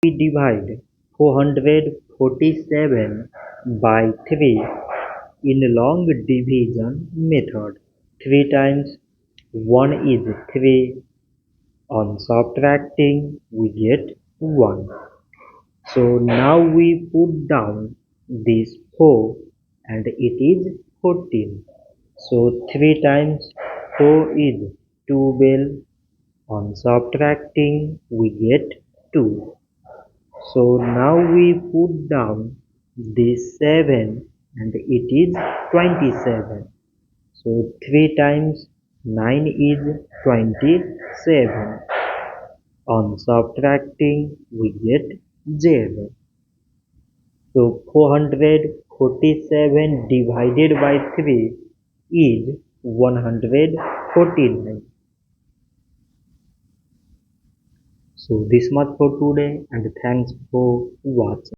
We divide 447 by 3 in long division method. 3 times 1 is 3. On subtracting, we get 1. So now we put down this 4 and it is 14. So 3 times 4 is 12. On subtracting, we get 2. So now we put down this 7 and it is 27. So 3 times 9 is 27. On subtracting, we get 0. So 447 divided by 3 is 149. So this much for today and thanks for watching.